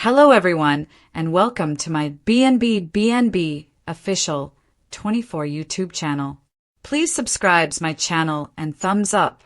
Hello everyone, and welcome to my BNB official 24 YouTube channel. Please subscribe my channel and thumbs up.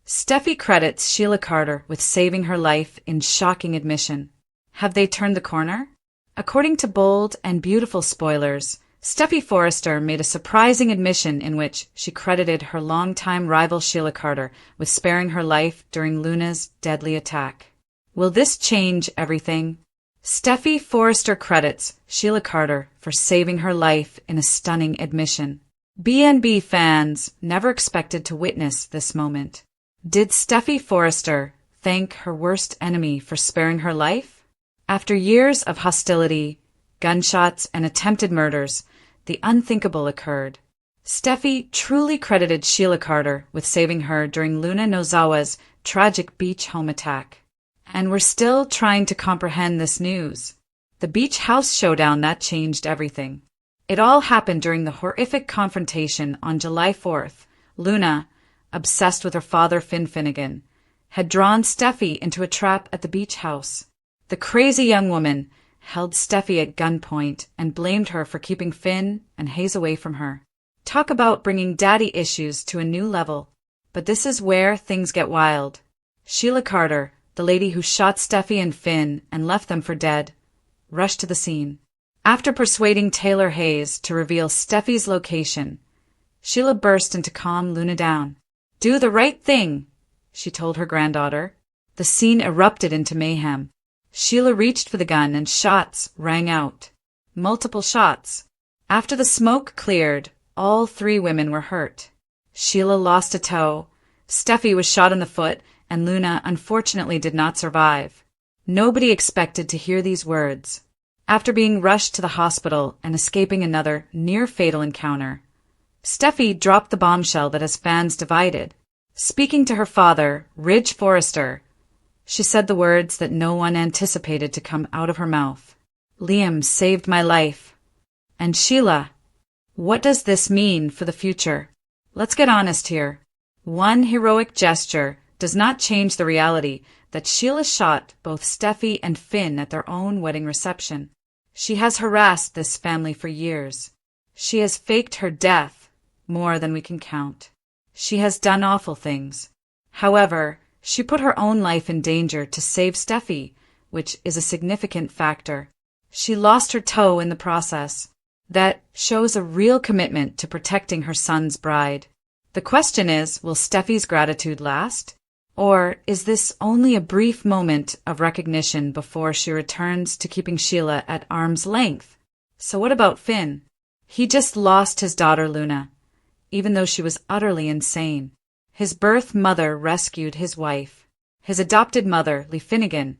Steffy credits Sheila Carter with saving her life in shocking admission. Have they turned the corner? According to bold and beautiful spoilers, Steffy Forrester made a surprising admission in which she credited her longtime rival Sheila Carter with sparing her life during Luna's deadly attack. Will this change everything? Steffy Forrester credits Sheila Carter for saving her life in a stunning admission. BNB fans never expected to witness this moment. Did Steffy Forrester thank her worst enemy for sparing her life? After years of hostility, gunshots, and attempted murders, the unthinkable occurred. Steffy truly credited Sheila Carter with saving her during Luna Nozawa's tragic beach home attack. And we're still trying to comprehend this news. The beach house showdown that changed everything. It all happened during the horrific confrontation on July 4th. Luna, obsessed with her father Finn Finnegan, had drawn Steffy into a trap at the beach house. The crazy young woman held Steffy at gunpoint and blamed her for keeping Finn and Hayes away from her. Talk about bringing daddy issues to a new level. But this is where things get wild. Sheila Carter, the lady who shot Steffy and Finn and left them for dead, rushed to the scene. After persuading Taylor Hayes to reveal Steffy's location, Sheila burst in to calm Luna down. "Do the right thing," she told her granddaughter. The scene erupted into mayhem. Sheila reached for the gun and shots rang out. Multiple shots. After the smoke cleared, all three women were hurt. Sheila lost a toe, Steffy was shot in the foot, and Luna unfortunately did not survive. Nobody expected to hear these words. After being rushed to the hospital and escaping another near-fatal encounter, Steffy dropped the bombshell that has fans divided. Speaking to her father, Ridge Forrester, she said the words that no one anticipated to come out of her mouth. "Liam saved my life." And Sheila, what does this mean for the future? Let's get honest here. One heroic gesture does not change the reality that Sheila shot both Steffy and Finn at their own wedding reception. She has harassed this family for years. She has faked her death more than we can count. She has done awful things. However, she put her own life in danger to save Steffy, which is a significant factor. She lost her toe in the process. That shows a real commitment to protecting her son's bride. The question is, will Steffy's gratitude last? Or is this only a brief moment of recognition before she returns to keeping Sheila at arm's length? So what about Finn? He just lost his daughter Luna, even though she was utterly insane. His birth mother rescued his wife. His adopted mother, Lee Finnegan,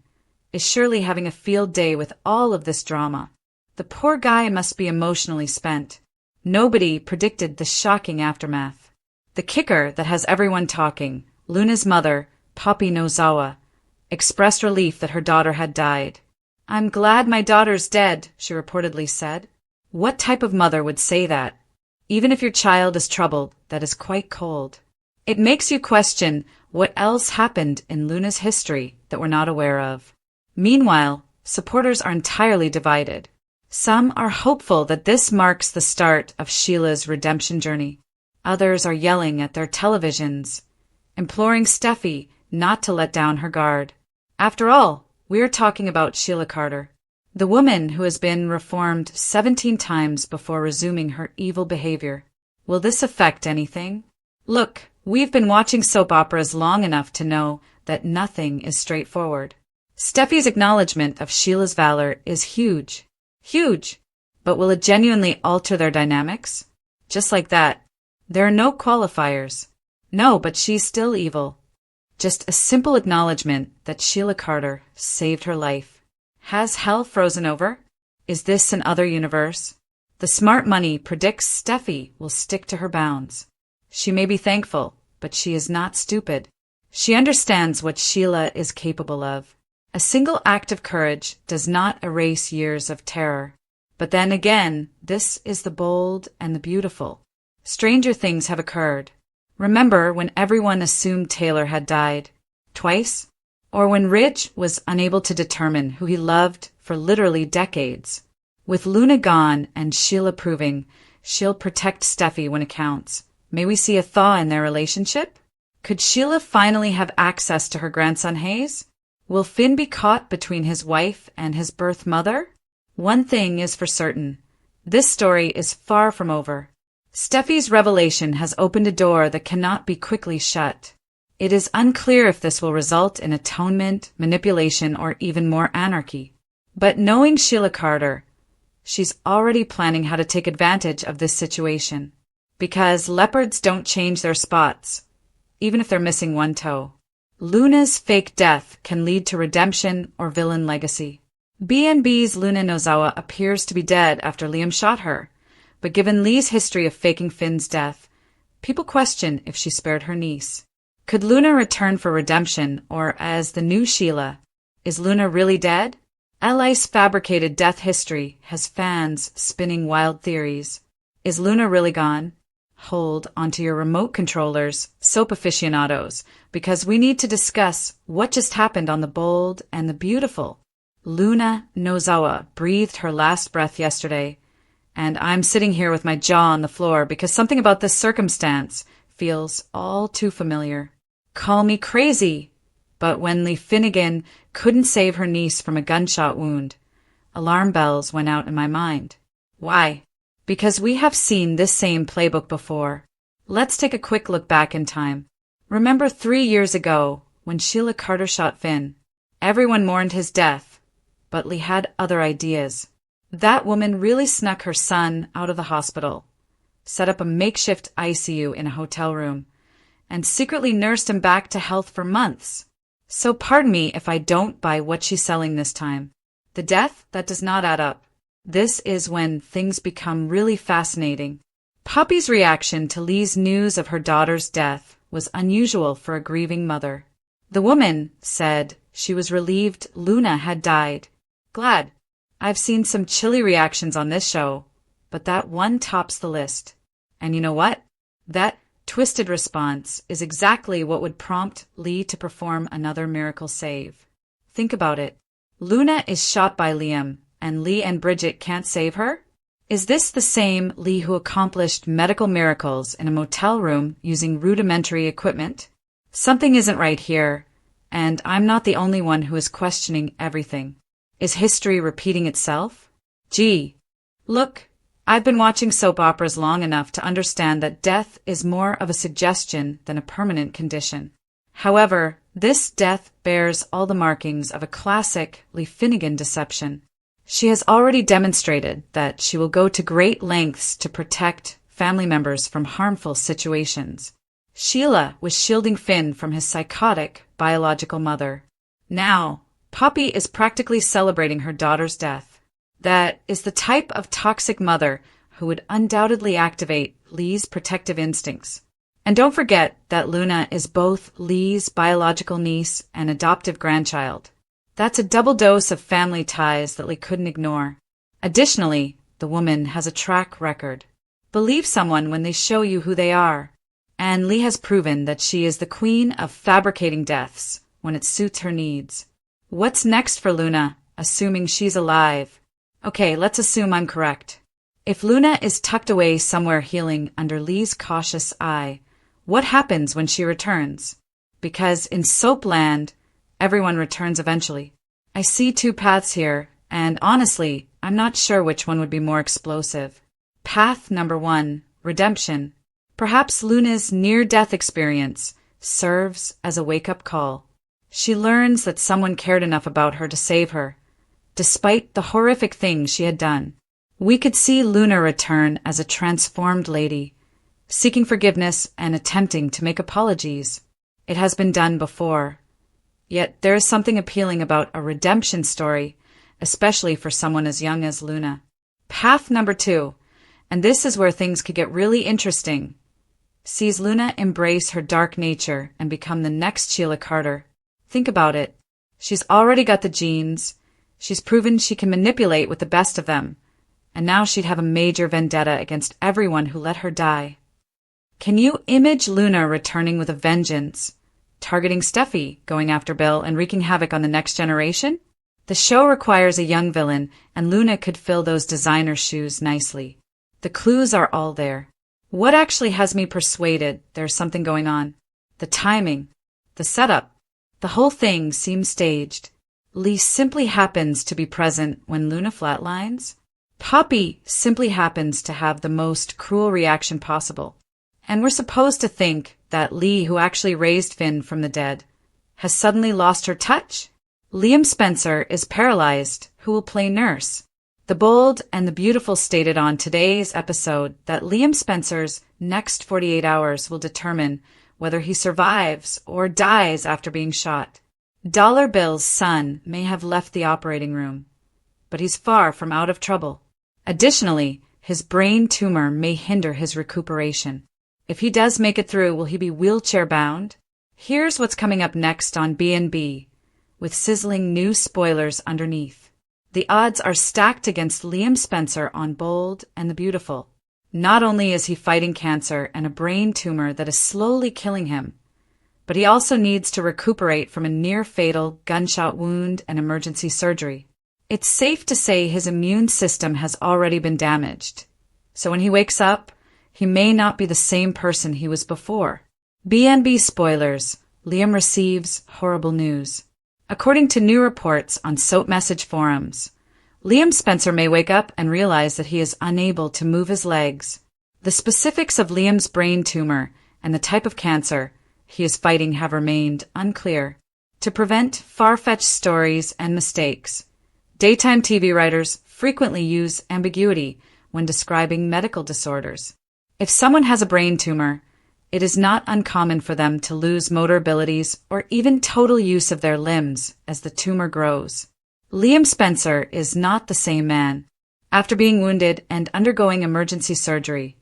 is surely having a field day with all of this drama. The poor guy must be emotionally spent. Nobody predicted the shocking aftermath. The kicker that has everyone talking, Luna's mother, Poppy Nozawa, expressed relief that her daughter had died. "I'm glad my daughter's dead," she reportedly said. What type of mother would say that? Even if your child is troubled, that is quite cold. It makes you question what else happened in Luna's history that we're not aware of. Meanwhile, supporters are entirely divided. Some are hopeful that this marks the start of Sheila's redemption journey. Others are yelling at their televisions, imploring Steffy not to let down her guard. After all, we are talking about Sheila Carter, the woman who has been reformed 17 times before resuming her evil behavior. Will this affect anything? Look, we've been watching soap operas long enough to know that nothing is straightforward. Steffy's acknowledgement of Sheila's valor is huge. Huge. But will it genuinely alter their dynamics? Just like that. There are no qualifiers. No, but she's still evil. Just a simple acknowledgement that Sheila Carter saved her life. Has hell frozen over? Is this an other universe? The smart money predicts Steffy will stick to her bounds. She may be thankful, but she is not stupid. She understands what Sheila is capable of. A single act of courage does not erase years of terror. But then again, this is the bold and the beautiful. Stranger things have occurred. Remember when everyone assumed Taylor had died? Twice? Or when Ridge was unable to determine who he loved for literally decades. With Luna gone and Sheila proving she'll protect Steffy when it counts, may we see a thaw in their relationship? Could Sheila finally have access to her grandson Hayes? Will Finn be caught between his wife and his birth mother? One thing is for certain. This story is far from over. Steffy's revelation has opened a door that cannot be quickly shut. It is unclear if this will result in atonement, manipulation, or even more anarchy. But knowing Sheila Carter, she's already planning how to take advantage of this situation. Because leopards don't change their spots, even if they're missing one toe. Luna's fake death can lead to redemption or villain legacy. B&B's Luna Nozawa appears to be dead after Liam shot her, but given Lee's history of faking Finn's death, people question if she spared her niece. Could Luna return for redemption, or as the new Sheila? Is Luna really dead? Li's fabricated death history has fans spinning wild theories. Is Luna really gone? Hold onto your remote controllers, soap aficionados, because we need to discuss what just happened on the bold and the beautiful. Luna Nozawa breathed her last breath yesterday, and I'm sitting here with my jaw on the floor because something about this circumstance feels all too familiar. Call me crazy, but when Lee Finnegan couldn't save her niece from a gunshot wound, alarm bells went out in my mind. Why? Because we have seen this same playbook before. Let's take a quick look back in time. Remember 3 years ago, when Sheila Carter shot Finn? Everyone mourned his death, but Lee had other ideas. That woman really snuck her son out of the hospital, set up a makeshift ICU in a hotel room, and secretly nursed him back to health for months. So pardon me if I don't buy what she's selling this time. The death, that does not add up. This is when things become really fascinating. Poppy's reaction to Lee's news of her daughter's death was unusual for a grieving mother. The woman said she was relieved Luna had died. Glad. I've seen some chilly reactions on this show, but that one tops the list. And you know what? That twisted response is exactly what would prompt Lee to perform another miracle save. Think about it. Luna is shot by Liam, and Lee and Bridget can't save her? Is this the same Lee who accomplished medical miracles in a motel room using rudimentary equipment? Something isn't right here, and I'm not the only one who is questioning everything. Is history repeating itself? Gee, look, I've been watching soap operas long enough to understand that death is more of a suggestion than a permanent condition. However, this death bears all the markings of a classic Lee Finnegan deception. She has already demonstrated that she will go to great lengths to protect family members from harmful situations. Sheila was shielding Finn from his psychotic biological mother. Now, Poppy is practically celebrating her daughter's death. That is the type of toxic mother who would undoubtedly activate Lee's protective instincts. And don't forget that Luna is both Lee's biological niece and adoptive grandchild. That's a double dose of family ties that Lee couldn't ignore. Additionally, the woman has a track record. Believe someone when they show you who they are. And Lee has proven that she is the queen of fabricating deaths when it suits her needs. What's next for Luna, assuming she's alive? Okay, let's assume I'm correct. If Luna is tucked away somewhere healing under Lee's cautious eye, what happens when she returns? Because in Soapland, everyone returns eventually. I see two paths here, and honestly, I'm not sure which one would be more explosive. Path number 1, redemption. Perhaps Luna's near-death experience serves as a wake-up call. She learns that someone cared enough about her to save her, despite the horrific things she had done. We could see Luna return as a transformed lady, seeking forgiveness and attempting to make apologies. It has been done before. Yet there is something appealing about a redemption story, especially for someone as young as Luna. Path number 2, and this is where things could get really interesting, sees Luna embrace her dark nature and become the next Sheila Carter. Think about it. She's already got the genes, she's proven she can manipulate with the best of them, and now she'd have a major vendetta against everyone who let her die. Can you image Luna returning with a vengeance, targeting Steffy, going after Bill, and wreaking havoc on the next generation? The show requires a young villain, and Luna could fill those designer shoes nicely. The clues are all there. What actually has me persuaded there's something going on? The timing, the setup, the whole thing seems staged. Lee simply happens to be present when Luna flatlines. Poppy simply happens to have the most cruel reaction possible. And we're supposed to think that Lee, who actually raised Finn from the dead, has suddenly lost her touch? Liam Spencer is paralyzed, who will play Nurse. The Bold and the Beautiful stated on today's episode that Liam Spencer's next 48 hours will determine whether he survives or dies after being shot. Dollar Bill's son may have left the operating room, but he's far from out of trouble. Additionally, his brain tumor may hinder his recuperation. If he does make it through, will he be wheelchair-bound? Here's what's coming up next on B&B, with sizzling new spoilers underneath. The odds are stacked against Liam Spencer on Bold and the Beautiful. Not only is he fighting cancer and a brain tumor that is slowly killing him, but he also needs to recuperate from a near-fatal gunshot wound and emergency surgery. It's safe to say his immune system has already been damaged. So when he wakes up, he may not be the same person he was before. B&B spoilers. Liam receives horrible news. According to new reports on Soap Message forums, Liam Spencer may wake up and realize that he is unable to move his legs. The specifics of Liam's brain tumor and the type of cancer he is fighting have remained unclear. To prevent far-fetched stories and mistakes, daytime TV writers frequently use ambiguity when describing medical disorders. If someone has a brain tumor, it is not uncommon for them to lose motor abilities or even total use of their limbs as the tumor grows. Liam Spencer is not the same man. After being wounded and undergoing emergency surgery,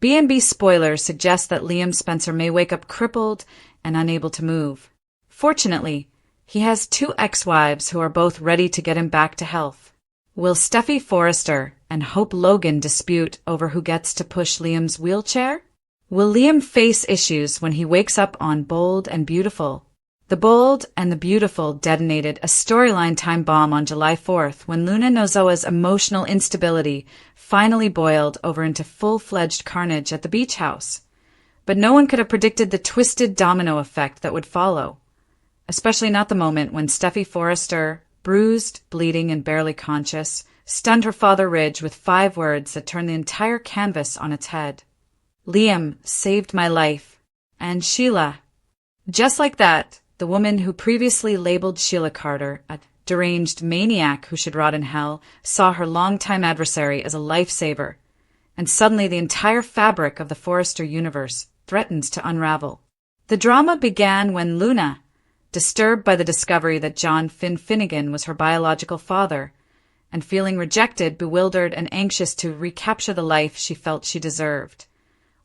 B&B spoilers suggest that Liam Spencer may wake up crippled and unable to move. Fortunately, he has two ex-wives who are both ready to get him back to health. Will Steffy Forrester and Hope Logan dispute over who gets to push Liam's wheelchair? Will Liam face issues when he wakes up on Bold and Beautiful? The Bold and the Beautiful detonated a storyline time bomb on July 4th when Luna Nozoa's emotional instability finally boiled over into full-fledged carnage at the beach house. But no one could have predicted the twisted domino effect that would follow, especially not the moment when Steffy Forrester, bruised, bleeding, and barely conscious, stunned her father Ridge with 5 words that turned the entire canvas on its head. Liam saved my life. And Sheila. Just like that, the woman who previously labeled Sheila Carter a deranged maniac who should rot in hell saw her longtime adversary as a lifesaver, and suddenly the entire fabric of the Forrester universe threatens to unravel. The drama began when Luna, disturbed by the discovery that John Finn Finnegan was her biological father, and feeling rejected, bewildered, and anxious to recapture the life she felt she deserved,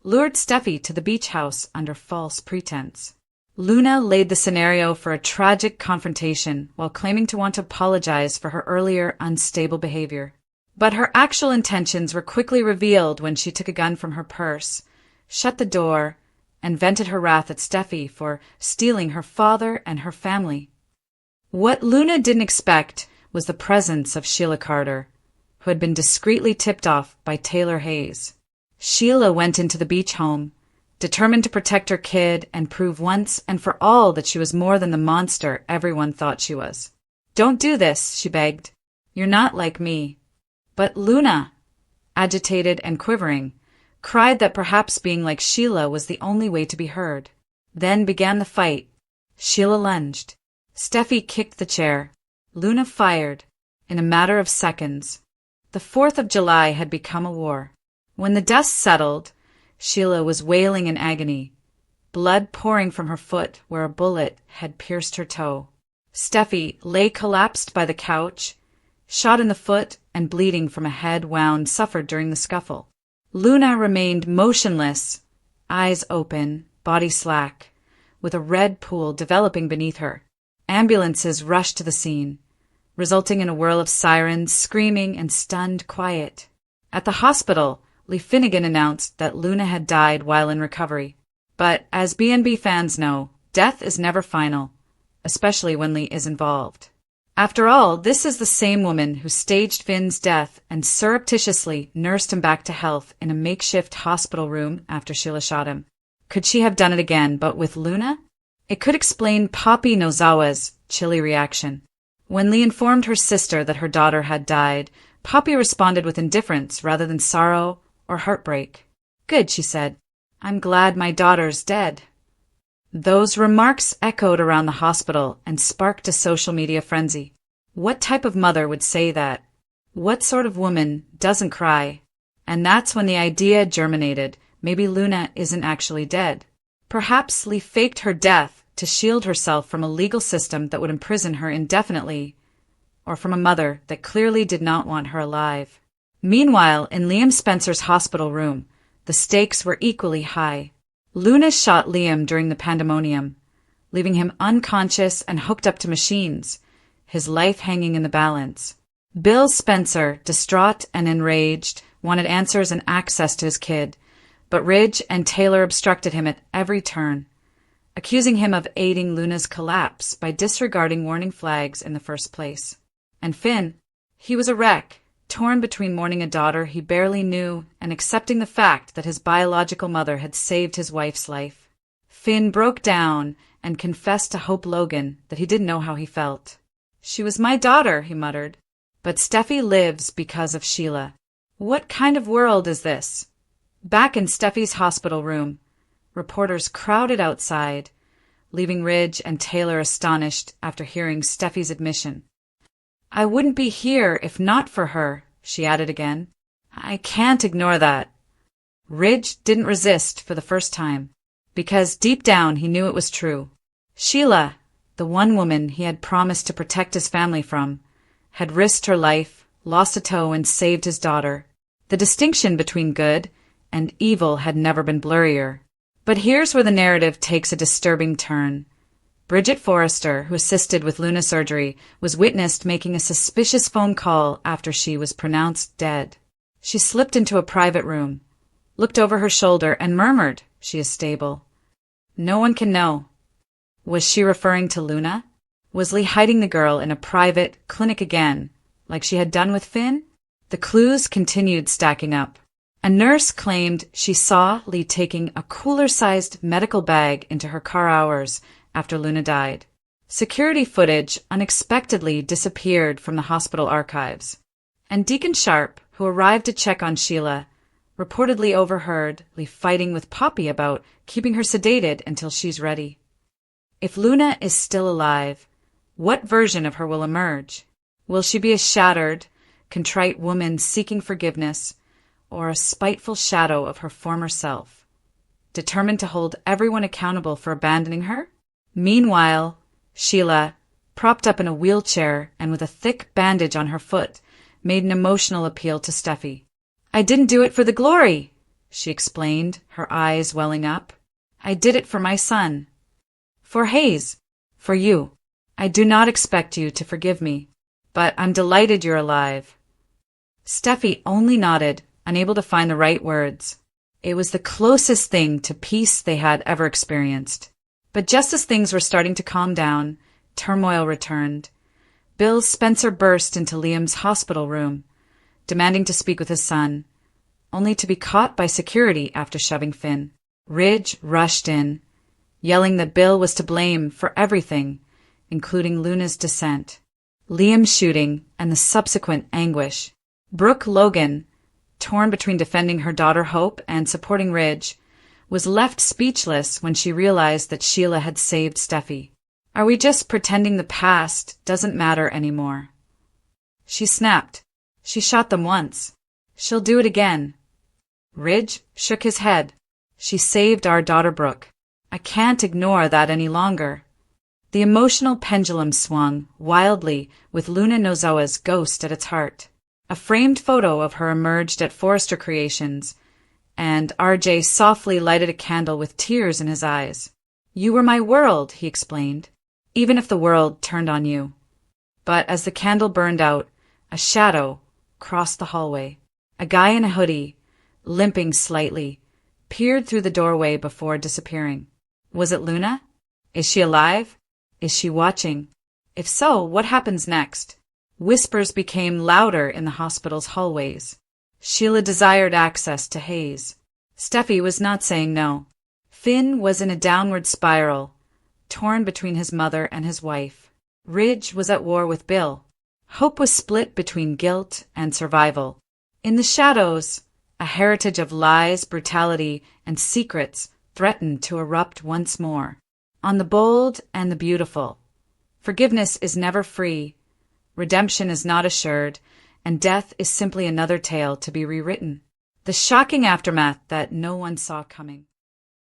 lured Steffy to the beach house under false pretense. Luna laid the scenario for a tragic confrontation while claiming to want to apologize for her earlier unstable behavior. But her actual intentions were quickly revealed when she took a gun from her purse, shut the door, and vented her wrath at Steffy for stealing her father and her family. What Luna didn't expect was the presence of Sheila Carter, who had been discreetly tipped off by Taylor Hayes. Sheila went into the beach home, determined to protect her kid and prove once and for all that she was more than the monster everyone thought she was. "Don't do this," she begged. "You're not like me." But Luna, agitated and quivering, cried that perhaps being like Sheila was the only way to be heard. Then began the fight. Sheila lunged. Steffy kicked the chair. Luna fired. In a matter of seconds. The 4th of July had become a war. When the dust settled, Sheila was wailing in agony, blood pouring from her foot where a bullet had pierced her toe. Steffy lay collapsed by the couch, shot in the foot and bleeding from a head wound suffered during the scuffle. Luna remained motionless, eyes open, body slack, with a red pool developing beneath her. Ambulances rushed to the scene, resulting in a whirl of sirens, screaming, and stunned quiet. At the hospital, Lee Finnegan announced that Luna had died while in recovery. But, as B&B fans know, Death is never final, especially when Lee is involved. After all, this is the same woman who staged Finn's death and surreptitiously nursed him back to health in a makeshift hospital room after Sheila shot him. Could she have done it again, but with Luna? It could explain Poppy Nozawa's chilly reaction. When Lee informed her sister that her daughter had died, Poppy responded with indifference rather than sorrow or heartbreak. "Good," she said. "I'm glad my daughter's dead." Those remarks echoed around the hospital and sparked a social media frenzy. What type of mother would say that? What sort of woman doesn't cry? And that's when the idea germinated. Maybe Luna isn't actually dead. Perhaps Lee faked her death to shield herself from a legal system that would imprison her indefinitely, or from a mother that clearly did not want her alive. Meanwhile, in Liam Spencer's hospital room, the stakes were equally high. Luna shot Liam during the pandemonium, leaving him unconscious and hooked up to machines, his life hanging in the balance. Bill Spencer, distraught and enraged, wanted answers and access to his kid, but Ridge and Taylor obstructed him at every turn, accusing him of aiding Luna's collapse by disregarding warning flags in the first place. And Finn, he was a wreck, torn between mourning a daughter he barely knew and accepting the fact that his biological mother had saved his wife's life. Finn broke down and confessed to Hope Logan that he didn't know how he felt. "She was my daughter," he muttered, "but Steffy lives because of Sheila." What kind of world is this? Back in Steffy's hospital room, reporters crowded outside, leaving Ridge and Taylor astonished after hearing Steffy's admission. "I wouldn't be here if not for her," she added again. "I can't ignore that." Ridge didn't resist for the first time, because deep down he knew it was true. Sheila, the one woman he had promised to protect his family from, had risked her life, lost a toe, and saved his daughter. The distinction between good and evil had never been blurrier. But here's where the narrative takes a disturbing turn. Bridget Forrester, who assisted with Luna surgery, was witnessed making a suspicious phone call after she was pronounced dead. She slipped into a private room, looked over her shoulder, and murmured, "She is stable." No one can know. Was she referring to Luna? Was Lee hiding the girl in a private clinic again, like she had done with Finn? The clues continued stacking up. A nurse claimed she saw Lee taking a cooler-sized medical bag into her car hours after Luna died. Security footage unexpectedly disappeared from the hospital archives. And Deacon Sharp, who arrived to check on Sheila, reportedly overheard Lee fighting with Poppy about keeping her sedated until she's ready. If Luna is still alive, what version of her will emerge? Will she be a shattered, contrite woman seeking forgiveness, or a spiteful shadow of her former self, determined to hold everyone accountable for abandoning her? Meanwhile, Sheila, propped up in a wheelchair and with a thick bandage on her foot, made an emotional appeal to Steffy. "I didn't do it for the glory," she explained, her eyes welling up. "I did it for my son. For Hayes. For you. I do not expect you to forgive me, but I'm delighted you're alive." Steffy only nodded, unable to find the right words. It was the closest thing to peace they had ever experienced. But just as things were starting to calm down, turmoil returned. Bill Spencer burst into Liam's hospital room, demanding to speak with his son, only to be caught by security after shoving Finn. Ridge rushed in, yelling that Bill was to blame for everything, including Luna's descent, Liam's shooting, and the subsequent anguish. Brooke Logan, torn between defending her daughter Hope and supporting Ridge, was left speechless when she realized that Sheila had saved Steffy. "Are we just pretending the past doesn't matter anymore?" She snapped. "She shot them once. She'll do it again." Ridge shook his head. "She saved our daughter Brooke. I can't ignore that any longer." The emotional pendulum swung wildly with Luna Nozawa's ghost at its heart. A framed photo of her emerged at Forrester Creations, and RJ softly lighted a candle with tears in his eyes. "You were my world," he explained, "even if the world turned on you." But as the candle burned out, a shadow crossed the hallway. A guy in a hoodie, limping slightly, peered through the doorway before disappearing. Was it Luna? Is she alive? Is she watching? If so, what happens next? Whispers became louder in the hospital's hallways. Sheila desired access to Hayes. Steffy was not saying no. Finn was in a downward spiral, torn between his mother and his wife. Ridge was at war with Bill. Hope was split between guilt and survival. In the shadows, a heritage of lies, brutality, and secrets threatened to erupt once more. On the bold and the beautiful. Forgiveness is never free, redemption is not assured, and death is simply another tale to be rewritten. The shocking aftermath that no one saw coming.